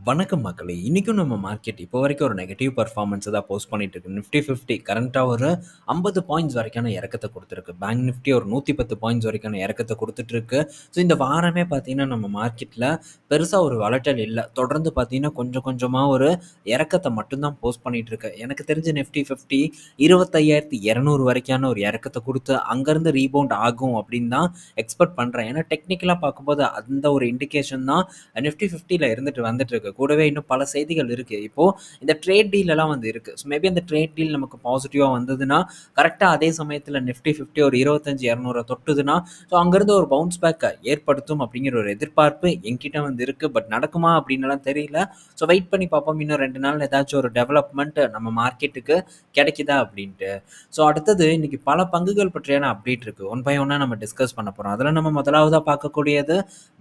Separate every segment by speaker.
Speaker 1: வணக்கம் மக்களே! இன்னைக்கும் நம்ம மார்க்கெட் இப்போ வரைக்கும் ஒரு நெகட்டிவ் பெர்ஃபார்மன்ஸ தான் போஸ்ட் பண்ணிட்டு இருக்கு. நிஃப்டி 50 கரண்ட்டா ஒரு 50 பாயிண்ட்ஸ் வரைக்கான இறக்கத்த குடுத்திருக்கு. பேங்க் நிஃப்டி ஒரு 110 பாயிண்ட்ஸ் வரைக்கான இறக்கத்த குடுத்துட்டு இருக்கு. ஸோ இந்த வாரமே பார்த்தீங்கன்னா, நம்ம மார்க்கெட்ல பெருசா ஒரு வாலடைல் இல்ல. தொடர்ந்து பார்த்தீங்கன்னா, கொஞ்சம் கொஞ்சமா ஒரு இறக்கத்த மட்டும் தான் போஸ்ட் பண்ணிட்டு இருக்கு. எனக்கு தெரிஞ்சு நிஃப்டி 50 25,200 வரைக்கான ஒரு இறக்கத்த குடுத்து, அங்கருந்து ரீபவுண்ட் ஆகும் அப்படின்னு தான் எக்ஸ்பெக்ட் பண்றேன். ஏன்னா டெக்னிக்கலா பார்க்கும்போது அந்த ஒரு இண்டிகேஷன் தான் நிஃப்டி 50ல இருந்துட்டு வந்துட்டு இருக்கு. கூடவே இன்னும் பல செய்திகள் இருக்கு. இப்போ இந்த ட்ரேட் டீல் எல்லாம் வந்து இருக்கு. ஸோ மேபி அந்த ட்ரேட் டீல் நமக்கு பாசிட்டிவா வந்ததுன்னா, கரெக்ட்டா அதே சமயத்துல நிஃப்டி 50 ஒரு 25,200 தொட்டுதுன்னா, ஸோ அங்கிருந்து ஒரு பவுன்ஸ் பேக் ஏற்படுத்தும் அப்படிங்கிற ஒரு எதிர்பார்ப்பு என்கிட்ட வந்து இருக்கு. பட் நடக்குமா அப்படின்னுலாம் தெரியல. ஸோ வெயிட் பண்ணி பார்ப்போம். இன்னும் 2 நாள்ல ஏதாச்சும் ஒரு டெவலப்மெண்ட் நம்ம மார்க்கெட்டுக்கு கிடைக்குதா அப்படின்ட்டு. ஸோ அடுத்தது இன்னைக்கு பல பங்குகள் பற்றியான அப்டேட் இருக்கு. ஒன் பை ஒன்னா நம்ம டிஸ்கஸ் பண்ண போறோம். அதுல நம்ம முதலாவதா பார்க்கக்கூடியது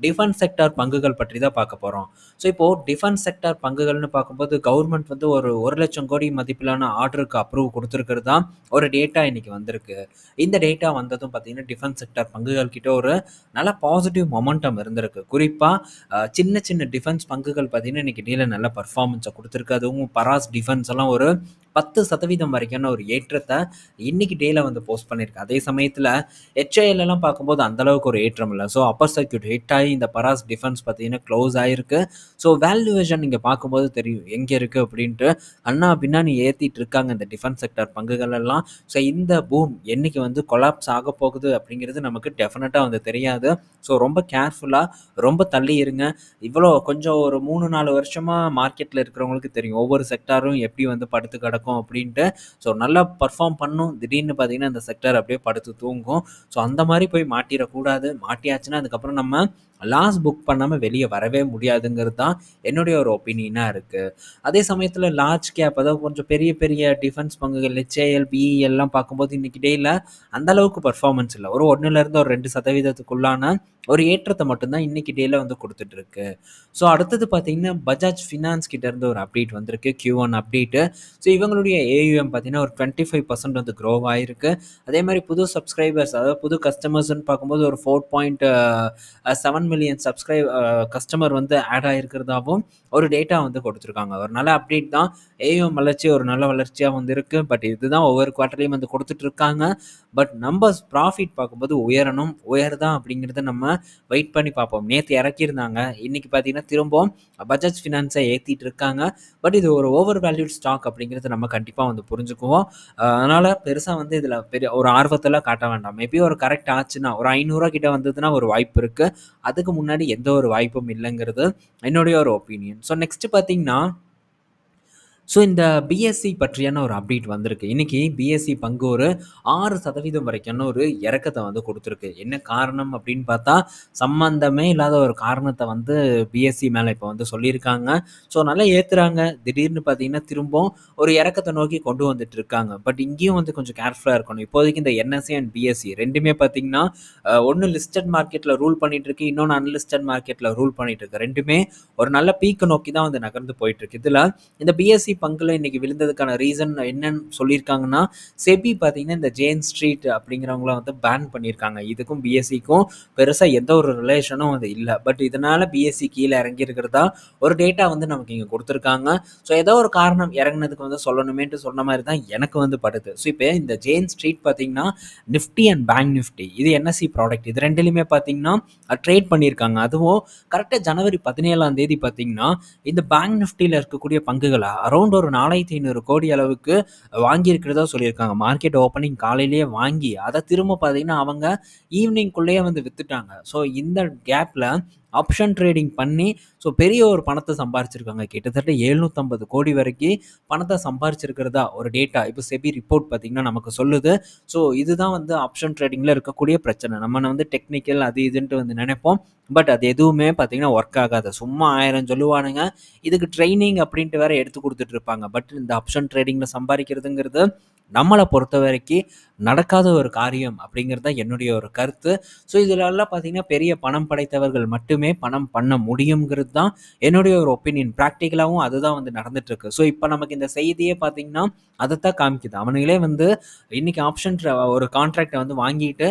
Speaker 1: டிஃபென்ஸ் செக்டார் பங்குகள் பற்றி தான் பார்க்க போறோம். ஸோ இப்போ டிஃபென்ஸ் செக்டார் பங்குகள்னு பார்க்கும்போது கவர்மெண்ட் வந்து ஒரு 1,00,000 கோடி மதிப்பிலான ஆர்டருக்கு அப்ரூவ் கொடுத்துருக்கிறது தான் ஒரு டேட்டா இன்னைக்கு வந்திருக்கு. இந்த டேட்டா வந்ததும் பார்த்தீங்கன்னா டிஃபென்ஸ் செக்டார் பங்குகள் கிட்ட ஒரு நல்ல பாசிட்டிவ் மொமெண்டம் இருந்திருக்கு. குறிப்பாக சின்ன சின்ன டிஃபென்ஸ் பங்குகள் பார்த்தீங்கன்னா இன்னைக்கு டீல நல்ல பர்ஃபார்மன்ஸை கொடுத்துருக்கு. அதுவும் பராஸ் டிஃபென்ஸ் எல்லாம் ஒரு 10% வரைக்கான ஒரு ஏற்றத்தை இன்னைக்கு டேல வந்து போஸ்ட் பண்ணியிருக்கு. அதே சமயத்தில் ஹெச்ஐஎல் எல்லாம் பார்க்கும்போது அந்த அளவுக்கு ஒரு ஏற்றம் இல்லை. ஸோ அப்பர் சர்க்யூட் ஹிட் ஆகி இந்த பராஸ் டிஃபென்ஸ் பார்த்தீங்கன்னா க்ளோஸ் ஆயிருக்கு. ஸோ வேல்யூவேஷன் நீங்கள் பார்க்கும்போது தெரியும் எங்கே இருக்குது அப்படின்ட்டு. அண்ணா பின்னாடி ஏற்றிட்டு இருக்காங்க இந்த டிஃபென்ஸ் செக்டர் பங்குகள் எல்லாம். ஸோ இந்த பூம் என்னைக்கு வந்து கொலாப்ஸ் ஆக போகுது அப்படிங்கிறது நமக்கு டெஃபினட்டாக வந்து தெரியாது. ஸோ ரொம்ப கேர்ஃபுல்லாக ரொம்ப தள்ளி இருங்க. இவ்வளோ கொஞ்சம் ஒரு 3-4 வருஷமாக மார்க்கெட்டில் இருக்கிறவங்களுக்கு தெரியும் ஒவ்வொரு செக்டாரும் எப்படி வந்து படுத்து கிடக்கும் அப்படின்ட்டு. ஸோ நல்லா பர்ஃபார்ம் பண்ணும். திடீர்னு பார்த்தீங்கன்னா இந்த செக்டர் அப்படியே படுத்து தூங்கும். ஸோ அந்த மாதிரி போய் மாட்டிடக்கூடாது. மாட்டியாச்சுன்னா அதுக்கப்புறம் நம்ம லாஸ் புக் பண்ணாமல் வெளியே வரவே முடியாதுங்கிறது தான் என்னுடைய ஒரு ஒப்பீனியனாக இருக்குது. அதே சமயத்தில் லார்ஜ் கேப் அதாவது கொஞ்சம் பெரிய பெரிய டிஃபென்ஸ் பங்குகள் ஹெச்ஏஎல் பிஇ எல்லாம் பார்க்கும்போது இன்னைக்கு டேயில் அந்தளவுக்கு பர்ஃபார்மன்ஸ் இல்லை. ஒரு 1% ஒரு 2% ஒரு ஏற்றத்தை மட்டும்தான் இன்னைக்கு டேல வந்து கொடுத்துட்டு இருக்கு. ஸோ அடுத்தது பார்த்தீங்கன்னா பஜாஜ் ஃபினான்ஸ் கிட்ட இருந்து ஒரு அப்டேட் வந்திருக்கு. Q1 update. ஸோ இவங்களுடைய ஏயுஎம் பார்த்தீங்கன்னா ஒரு 25% வந்து க்ரோ ஆயிருக்கு. அதே மாதிரி புது சப்ஸ்கிரைபர்ஸ் அதாவது புது கஸ்டமர்ஸ்ன்னு பார்க்கும்போது ஒரு 4.7 மில்லியன் கஸ்டமர் வந்து ஆட் ஆகிருக்கிறதாவும் ஒரு டேட்டா வந்து கொடுத்துருக்காங்க. ஒரு நல்ல அப்டேட் தான். ஏயுஎம் வளர்ச்சி ஒரு நல்ல வளர்ச்சியாக வந்து இருக்கு. பட் இதுதான் ஒவ்வொரு குவார்ட்டர்லையும் வந்து கொடுத்துட்டு இருக்காங்க. பட் நம்ம ப்ராஃபிட் பார்க்கும்போது உயரணும். உயருதான் அப்படிங்கிறத நம்ம வெயிட் பண்ணி பார்ப்போம். நேற்று இறக்கியிருந்தாங்க. இன்னைக்கு பார்த்தீங்கன்னா திரும்பவும் பஜாஜ் ஃபினான்ஸை ஏற்றிட்டு இருக்காங்க. பட் இது ஒரு ஓவர் வேல்யூட் ஸ்டாக் அப்படிங்கிறத நம்ம கண்டிப்பாக வந்து புரிஞ்சுக்குவோம். அதனால் பெருசாக வந்து இதில் பெரிய ஒரு ஆர்வத்தெல்லாம் காட்ட வேண்டாம். மேபி ஒரு கரெக்ட் ஆச்சுன்னா ஒரு 500 கிட்ட வந்ததுன்னா ஒரு வாய்ப்பு இருக்குது. அதுக்கு முன்னாடி எந்த ஒரு வாய்ப்பும் இல்லைங்கிறது என்னுடைய ஒரு ஒப்பீனியன். ஸோ நெக்ஸ்ட் பார்த்தீங்கன்னா இந்த பிஎஸ்சி பற்றியான ஒரு அப்டேட் வந்திருக்கு. இன்னைக்கு பிஎஸ்சி பங்கு ஒரு 6% வரைக்கான ஒரு இறக்கத்தை வந்து கொடுத்துருக்கு. என்ன காரணம் அப்படின்னு பார்த்தா சம்பந்தமே இல்லாத ஒரு காரணத்தை வந்து பிஎஸ்சி மேலே இப்போ வந்து சொல்லியிருக்காங்க. ஸோ நல்லா ஏற்றுறாங்க. திடீர்னு பார்த்தீங்கன்னா திரும்பவும் ஒரு இறக்கத்தை நோக்கி கொண்டு வந்துட்டு இருக்காங்க. பட் இங்கேயும் வந்து கொஞ்சம் கேர்ஃபுல்லாக இருக்கணும். இப்போதைக்கு இந்த என்எஸ்சி அண்ட் பிஎஸ்சி ரெண்டுமே பார்த்தீங்கன்னா ஒன்று லிஸ்டட் மார்க்கெட்டில் ரூல் பண்ணிட்டு இருக்கு, இன்னொன்று அன்லிஸ்டட் மார்க்கெட்டில் ரூல் பண்ணிட்டு இருக்கு. ரெண்டுமே ஒரு நல்ல பீக்கை நோக்கி தான் வந்து நகர்ந்து போயிட்டு இருக்கு. இதில் இந்த பிஎஸ்சி பங்குல இன்னைக்கு விழுந்ததுக்கான ரீசன் என்னன்னு சொல்லியிருக்காங்கன்னா செபி பார்த்தீங்கன்னா இந்த ஜேன் ஸ்ட்ரீட் அப்படிங்கிறவங்கள வந்து பேன் பண்ணியிருக்காங்க. இதுக்கும் பிஎஸ்சிக்கும் பெருசாக எந்த ஒரு ரிலேஷனும் வந்து இல்லை. பட் இதனால பிஎஸ்சி கீழே இறங்கி இருக்கிறதா ஒரு டேட்டா வந்து நமக்கு இங்கே கொடுத்துருக்காங்க. ஸோ ஏதோ ஒரு காரணம் இறங்கினதுக்கு வந்து சொல்லணுமேட்டு சொன்ன மாதிரி தான் எனக்கு வந்து படுது. ஸோ இப்போ இந்த ஜேன் ஸ்ட்ரீட் பார்த்தீங்கன்னா நிஃப்டி அண்ட் பேங்க் நிஃப்டி இது என்எஸ்சி ப்ராடக்ட் இது ரெண்டுலையுமே பார்த்தீங்கன்னா ட்ரேட் பண்ணியிருக்காங்க. அதுவும் கரெக்டாக ஜனவரி 17ஆம் தேதி பார்த்தீங்கன்னா இந்த பேங்க் நிஃப்டியில் இருக்கக்கூடிய பங்குகளை அரௌண்ட் ஒரு 4,500 கோடி அளவுக்கு வாங்கியிருக்கிறதா சொல்லியிருக்காங்க. மார்க்கெட் ஓப்பனிங் காலையிலேயே வாங்கி அதை திரும்ப பார்த்தீங்கன்னா அவங்க ஈவினிங்குள்ளேயே வந்து வித்துட்டாங்க. ஸோ இந்த கேப்பில் ஆப்ஷன் ட்ரேடிங் பண்ணி பெரிய ஒரு பணத்தை சம்பாரிச்சிருக்காங்க. கிட்டத்தட்ட 750 கோடி வரைக்கும் பணத்தை சம்பாரிச்சிருக்கிறதா ஒரு டேட்டா இப்போ செபி ரிப்போர்ட் பார்த்தீங்கன்னா நமக்கு சொல்லுது. ஸோ இதுதான் வந்து ஆப்ஷன் ட்ரேடிங்கில் இருக்கக்கூடிய பிரச்சனை. நம்ம வந்து டெக்னிக்கல் அது இதுன்ட்டு வந்து நினைப்போம். பட் அது எதுவுமே பார்த்தீங்கன்னா ஒர்க் ஆகாது. சும்மா 1000 சொல்லுவானுங்க. இதுக்கு ட்ரைனிங் அப்படின்ட்டு வேற எடுத்து கொடுத்துட்டு இருப்பாங்க. பட் இந்த ஆப்ஷன் ட்ரேடிங்கில் சம்பாதிக்கிறதுங்கிறது நம்மளை பொறுத்த வரைக்கும் நடக்காத ஒரு காரியம் அப்படிங்கிறது தான் என்னுடைய ஒரு கருத்து. ஸோ இதிலெல்லாம் பார்த்தீங்கன்னா பெரிய பணம் படைத்தவர்கள் மட்டுமே பணம் பண்ண முடியுங்கிறது தான் என்னுடைய ஒரு ஒப்பீனியன். ப்ராக்டிக்கலாகவும் அதுதான் வந்து நடந்துட்டுருக்கு. ஸோ இப்போ நமக்கு இந்த செய்தியே பார்த்தீங்கன்னா அதைத்தான் காமிக்குது. அவனுங்களே வந்து இன்னைக்கு ஆப்ஷன் ஒரு கான்ட்ராக்டை வந்து வாங்கிட்டு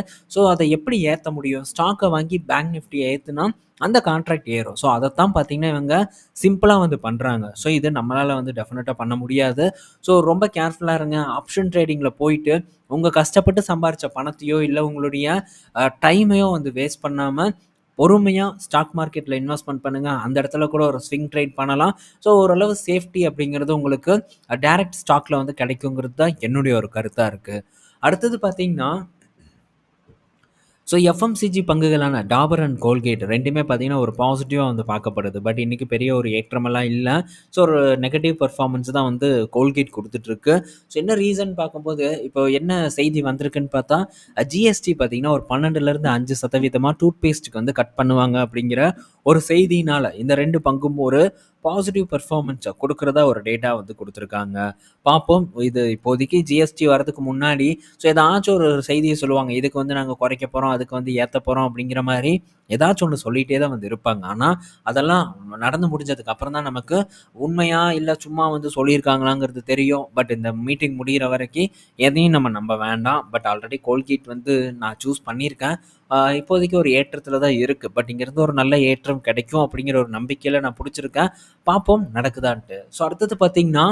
Speaker 1: அதை எப்படி ஏற்ற முடியும்? ஸ்டாக்கை வாங்கி பேங்க் நிஃப்டியை ஏற்றுனா அந்த கான்ட்ராக்ட் ஏறும். ஸோ அதைத்தான் பார்த்தீங்கன்னா இவங்க சிம்பிளாக வந்து பண்ணுறாங்க. ஸோ இது நம்மளால் வந்து டெஃபினட்டாக பண்ண முடியாது. ஸோ ரொம்ப கேர்ஃபுல்லாக இருங்க. ஆப்ஷன் ட்ரேடிங்கில் போயிட்டு உங்கள் கஷ்டப்பட்டு சம்பாரித்த பணத்தையோ இல்லை உங்களுடைய டைமையோ வந்து வேஸ்ட் பண்ணாமல் பொறுமையாக ஸ்டாக் மார்க்கெட்டில் இன்வெஸ்ட்மெண்ட் பண்ணுங்கள். அந்த இடத்துல கூட ஒரு ஸ்விங் ட்ரேட் பண்ணலாம். ஸோ ஓரளவு சேஃப்டி அப்படிங்கிறது உங்களுக்கு டைரக்ட் ஸ்டாக்ல வந்து கிடைக்குங்கிறது தான் என்னுடைய ஒரு கருத்தாக இருக்குது. அடுத்தது பார்த்தீங்கன்னா ஸோ எஃப்எம்சிஜி பங்குகளான டாபர் அண்ட் கோல்கேட் ரெண்டுமே பார்த்தீங்கன்னா ஒரு பாசிட்டிவாக வந்து பார்க்கப்படுது. பட் இன்றைக்கி பெரிய ஒரு ஏற்றமெல்லாம் இல்லை. ஸோ ஒரு நெகட்டிவ் பர்ஃபார்மன்ஸ் தான் வந்து கோல்கேட் கொடுத்துட்ருக்கு. ஸோ என்ன ரீசன் பார்க்கும்போது இப்போ என்ன செய்தி வந்திருக்குன்னு பார்த்தா ஜிஎஸ்டி பார்த்தீங்கன்னா ஒரு 12% 5% டூத் பேஸ்ட்டுக்கு வந்து கட் பண்ணுவாங்க அப்படிங்கிற ஒரு செய்தினால் இந்த ரெண்டு பங்கும் ஒரு பாசிட்டிவ் பர்ஃபார்மன்ஸை கொடுக்குறதா ஒரு டேட்டா வந்து கொடுத்துருக்காங்க. பார்ப்போம். இது இப்போதைக்கு ஜிஎஸ்டி வரதுக்கு முன்னாடி ஸோ ஏதாச்சும் ஒரு செய்தியை சொல்லுவாங்க. இதுக்கு வந்து நாங்கள் குறைக்க போகிறோம், அதுக்கு வந்து ஏற்ற போகிறோம் அப்படிங்கிற மாதிரி ஏதாச்சும் ஒன்று சொல்லிகிட்டே தான் வந்து இருப்பாங்க. ஆனால் அதெல்லாம் நடந்து முடிஞ்சதுக்கு அப்புறம் தான் நமக்கு உண்மையா இல்லை சும்மா வந்து சொல்லியிருக்காங்களாங்கிறது தெரியும். பட் இந்த மீட்டிங் முடிகிற வரைக்கும் எதையும் நம்ம நம்ப வேண்டாம். பட் ஆல்ரெடி கோல்கேட் வந்து நான் சூஸ் பண்ணியிருக்கேன். இப்போதைக்கு ஒரு ஏற்றத்தில் தான் இருக்குது. பட் இங்கேருந்து ஒரு நல்ல ஏற்றம் கிடைக்கும் அப்படிங்கிற ஒரு நம்பிக்கையில் நான் பிடிச்சிருக்கேன். பார்ப்போம் நடக்குதான்ட்டு. ஸோ அடுத்தது பார்த்தீங்கன்னா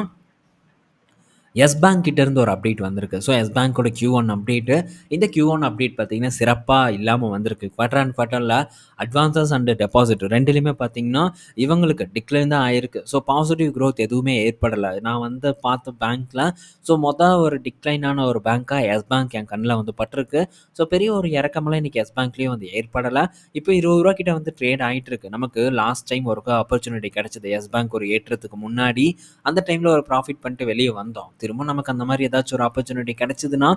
Speaker 1: எஸ் பேங்க் கிட்டேருந்து ஒரு அப்டேட் வந்திருக்கு. ஸோ எஸ் பேங்க்கோட Q1 அப்டேட்டு. இந்த Q1 அப்டேட் பார்த்தீங்கன்னா சிறப்பாக இல்லாமல் வந்திருக்கு. குவார்டர் அண்ட் குவார்ட்டரில் அட்வான்சஸ் அண்ட் டெபாசிட் ரெண்டுலேயுமே பார்த்தீங்கன்னா இவங்களுக்கு டிக்ளைன் தான் ஆயிருக்கு. ஸோ பாசிட்டிவ் க்ரோத் எதுவுமே ஏற்படலை. நான் வந்து பார்த்த பேங்க்கில் ஒரு டிக்ளைனான ஒரு பேங்க்காக எஸ் பேங்க் என் கண்ணில் வந்து பட்டிருக்கு. ஸோ பெரிய ஒரு இறக்கமெல்லாம் இன்றைக்கி எஸ் பேங்க்லேயும் வந்து ஏற்படலை. இப்போ 20 ரூபா கிட்ட வந்து ட்ரேட் ஆகிட்டு இருக்கு. நமக்கு லாஸ்ட் டைம் ஒரு ஆப்பர்ச்சுனிட்டி கிடைச்சது எஸ் பேங்க் ஒரு ஏற்றத்துக்கு முன்னாடி. அந்த டைமில் ஒரு ப்ராஃபிட் பண்ணிட்டு வெளியே வந்தோம். திரும்ப நமக்கு அந்த மாதிரி ஏதாச்சும் ஒரு ஆப்பர்ச்சுனிட்டி கிடைச்சதுன்னா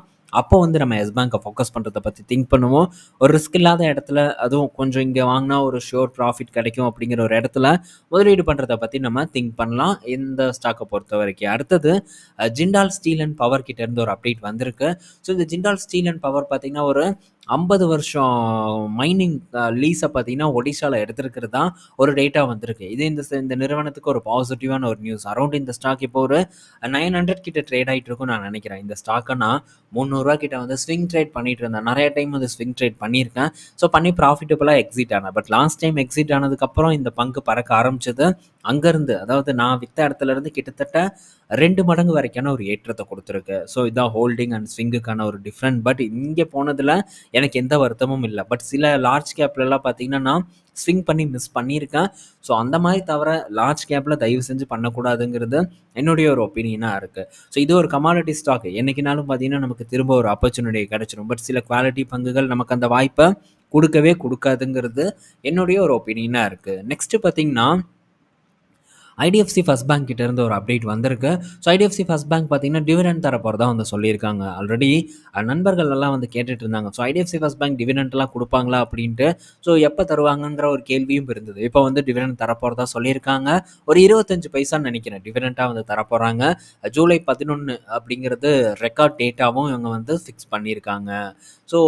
Speaker 1: அப்போ வந்து நம்ம எஸ் பேங்கை ஃபோக்கஸ் பண்ணுறதை பற்றி திங்க் பண்ணுவோம். ஒரு ரிஸ்க் இல்லாத இடத்துல, அதுவும் கொஞ்சம் இங்கே வாங்கினா ஒரு ஷியோர் ப்ராஃபிட் கிடைக்கும் அப்படிங்கிற ஒரு இடத்துல முதலீடு பண்ணுறதை பற்றி நம்ம திங்க் பண்ணலாம் இந்த ஸ்டாக்கை பொறுத்த வரைக்கும். அடுத்தது ஜிண்டால் ஸ்டீல் அண்ட் பவர் கிட்ட இருந்து ஒரு அப்டேட் வந்திருக்கு. ஸோ இந்த ஜிண்டால் ஸ்டீல் அண்ட் பவர் பார்த்தீங்கன்னா ஒரு 50 வருஷம் மைனிங் லீஸை பார்த்தீங்கன்னா ஒடிஷாவில் எடுத்துருக்கிறது ஒரு டேட்டா வந்திருக்கு. இது இந்த நிறுவனத்துக்கு ஒரு பாசிட்டிவான ஒரு நியூஸ். அரௌண்ட் இந்த ஸ்டாக் இப்போ ஒரு 900 கிட்ட ட்ரேட் ஆகிட்டு இருக்கும்னு நான் நினைக்கிறேன். இந்த ஸ்டாக்கை நான் 300 கிட்ட வந்து ஸ்விங் ட்ரேட் பண்ணிட்டு இருந்தேன். நிறைய டைம் வந்து ஸ்விங் ட்ரேட் பண்ணியிருக்கேன். ஸோ பண்ணி ப்ராஃபிட்டபுளாக எக்ஸிட் ஆனேன். பட் லாஸ்ட் டைம் எக்ஸிட் ஆனதுக்கப்புறம் இந்த பங்கு பறக்க ஆரம்பிச்சது. அங்கேருந்து, அதாவது நான் வித்த இடத்துல இருந்து கிட்டத்தட்ட 2 மடங்கு வரைக்கான ஒரு ஏற்றத்தை கொடுத்துருக்கு. ஸோ இதான் ஹோல்டிங் அண்ட் ஸ்விங்குக்கான ஒரு டிஃப்ரெண்ட். பட் இங்கே போனதில் எனக்கு எந்த வருத்தமும் இல்லை. பட் சில லார்ஜ் கேப்லலாம் பார்த்தீங்கன்னா நான் ஸ்விங் பண்ணி மிஸ் பண்ணியிருக்கேன். ஸோ அந்த மாதிரி தவிர லார்ஜ் கேப்பில் தயவு செஞ்சு பண்ணக்கூடாதுங்கிறது என்னுடைய ஒரு ஒப்பீனியனாக இருக்குது. ஸோ இது ஒரு கமாடிட்டி ஸ்டாக். என்றைக்குனாலும் பார்த்தீங்கன்னா நமக்கு திரும்ப ஒரு ஆப்பர்ச்சுனிட்டி கிடச்சிடும். பட் சில குவாலிட்டி பங்குகள் நமக்கு அந்த வாய்ப்பை கொடுக்கவே கொடுக்காதுங்கிறது என்னுடைய ஒரு ஒப்பீனியனாக இருக்குது. நெக்ஸ்ட்டு பார்த்தீங்கன்னா ஐடிஎஃப்சி ஃபர்ஸ்ட் பேங்க் கிட்ட இருந்து ஒரு அப்டேட் வந்திருக்கு. ஸோ ஐடிஎஃப்சி ஃபர்ஸ்ட் பேங்க் பார்த்தீங்கன்னா டிவிடெண்ட் தர போகிறதா வந்து சொல்லியிருக்காங்க. ஆல்ரெடி நண்பர்கள் எல்லாம் வந்து கேட்டுட்டு இருந்தாங்க. ஸோ ஐடிஎஃப்சி ஃபர்ஸ்ட் பேங்க் டிவிடெண்ட்லாம் கொடுப்பாங்களா அப்படின்ட்டு. ஸோ எப்போ தருவாங்கங்கிற ஒரு கேள்வியும் இருந்தது. இப்போ வந்து டிவிடெண்ட் தரப்போகிறதா சொல்லியிருக்காங்க. ஒரு 25 பைசான்னு நினைக்கிறேன் டிவிடெண்ட்டாக வந்து தரப்போகிறாங்க. ஜூலை 11 அப்படிங்கிறது ரெக்கார்ட் டேட்டாவும் இவங்க வந்து ஃபிக்ஸ் பண்ணியிருக்காங்க. ஸோ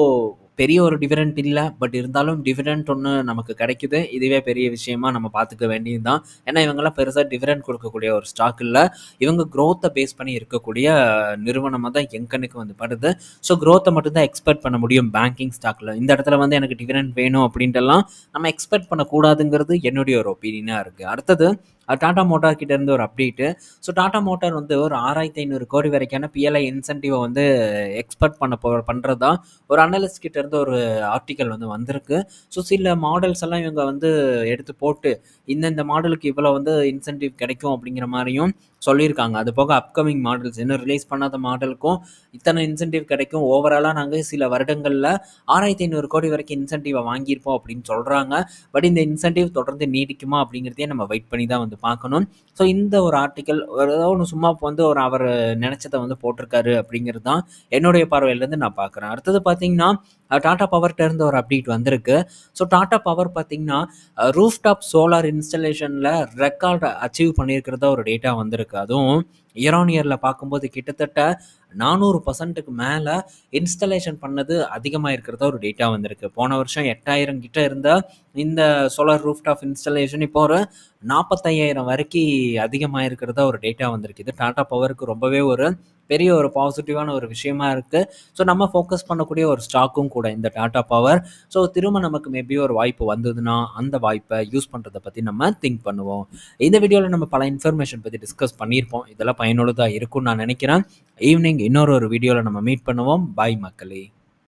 Speaker 1: பெரிய ஒரு டிவிடெண்ட் இல்லை. பட் இருந்தாலும் டிவிடெண்ட் ஒன்று நமக்கு கிடைக்குது. இதுவே பெரிய விஷயமா நம்ம பார்த்துக்க வேண்டியது தான். ஏன்னா இவங்கெல்லாம் பெருசாக டிவிடெண்ட் கொடுக்கக்கூடிய ஒரு ஸ்டாக் இல்லை. இவங்க க்ரோத்தை பேஸ் பண்ணி இருக்கக்கூடிய நிறுவனமாக தான் என் கண்ணுக்கு வந்து படுது. ஸோ க்ரோத்தை மட்டும்தான் எக்ஸ்பெக்ட் பண்ண முடியும் பேங்கிங் ஸ்டாக்கில். இந்த இடத்துல வந்து எனக்கு டிவிடெண்ட் வேணும் அப்படின்ட்டுலாம் நம்ம எக்ஸ்பெக்ட் பண்ணக்கூடாதுங்கிறது என்னுடைய ஒரு ஒப்பீனியனாக இருக்குது. அடுத்தது டாடா மோட்டார் கிட்ட இருந்து ஒரு அப்டேட்டு. ஸோ டாடா மோட்டார் வந்து ஒரு 6500 கோடி வரைக்கான பிஎல்ஐ இன்சென்டிவை வந்து எக்ஸ்பெக்ட் பண்ணுறதா ஒரு அனலிஸ்ட் கிட்ட இருந்து ஒரு ஆர்டிக்கல் வந்து வந்திருக்கு. ஸோ சில மாடல்ஸ் எல்லாம் இவங்க வந்து எடுத்து போட்டு இந்த மாடலுக்கு இவ்வளோ வந்து இன்சென்டிவ் கிடைக்கும் அப்படிங்கிற மாதிரியும் சொல்லியிருக்காங்க. அது போக அப்கமிங் மாடல்ஸ் இன்னும் ரிலீஸ் பண்ணாத மாடலுக்கும் இத்தனை இன்சென்டிவ் கிடைக்கும். ஓவராலாக நாங்கள் சில வருடங்களில் 6500 கோடி வரைக்கும் இன்சென்டிவை வாங்கியிருப்போம் அப்படின்னு சொல்கிறாங்க. பட் இந்த இன்சென்டிவ் தொடர்ந்து நீடிக்குமா அப்படிங்கிறதையே நம்ம வெயிட் பண்ணி தான் வந்து பார்க்கணும். ஸோ இந்த ஒரு ஆர்டிக்கல் ஏதோ ஒன்று சும்மா வந்து ஒரு அவர் நினச்சதை வந்து போட்டிருக்காரு அப்படிங்கிறது தான் என்னுடைய பார்வையிலேருந்து நான் பார்க்குறேன். அடுத்தது பார்த்தீங்கன்னா டாடா பவர்கிட்ட இருந்து ஒரு அப்டேட் வந்திருக்கு. ஸோ டாடா பவர் பார்த்தீங்கன்னா ரூஃப்டாப் சோலார் இன்ஸ்டலேஷனில் ரெக்கார்ட் அச்சீவ் பண்ணியிருக்கிறதா ஒரு டேட்டா வந்திருக்கு. அதுவும் இயர் ஆன் இயரில் பார்க்கும்போது கிட்டத்தட்ட 400% மேலே இன்ஸ்டலேஷன் பண்ணது அதிகமாக இருக்கிறதா ஒரு டேட்டா வந்திருக்கு. போன வருஷம் 8000 கிட்ட இருந்த இந்த சோலார் ரூஃப்டாப் இன்ஸ்டலேஷன் இப்போ ஒரு 45,000 வரைக்கும் அதிகமாக இருக்கிறதா ஒரு டேட்டா வந்திருக்கு. இது டாடா பவருக்கு ரொம்பவே ஒரு பெரிய ஒரு பாசிட்டிவான ஒரு விஷயமா இருக்குது. ஸோ நம்ம ஃபோக்கஸ் பண்ணக்கூடிய ஒரு ஸ்டாக்கும் கூட இந்த டாடா பவர். ஸோ திரும்ப நமக்கு மேபி ஒரு வாய்ப்பு வந்ததுன்னா அந்த வாய்ப்பை யூஸ் பண்ணுறதை பற்றி நம்ம திங்க் பண்ணுவோம். இந்த வீடியோவில் நம்ம பல இன்ஃபர்மேஷன் பற்றி டிஸ்கஸ் பண்ணியிருப்போம். இதெல்லாம் பயனுள்ளதாக இருக்கும்னு நான் நினைக்கிறேன். ஈவினிங் இன்னொரு வீடியோவில் நம்ம மீட் பண்ணுவோம். பாய் மக்களே.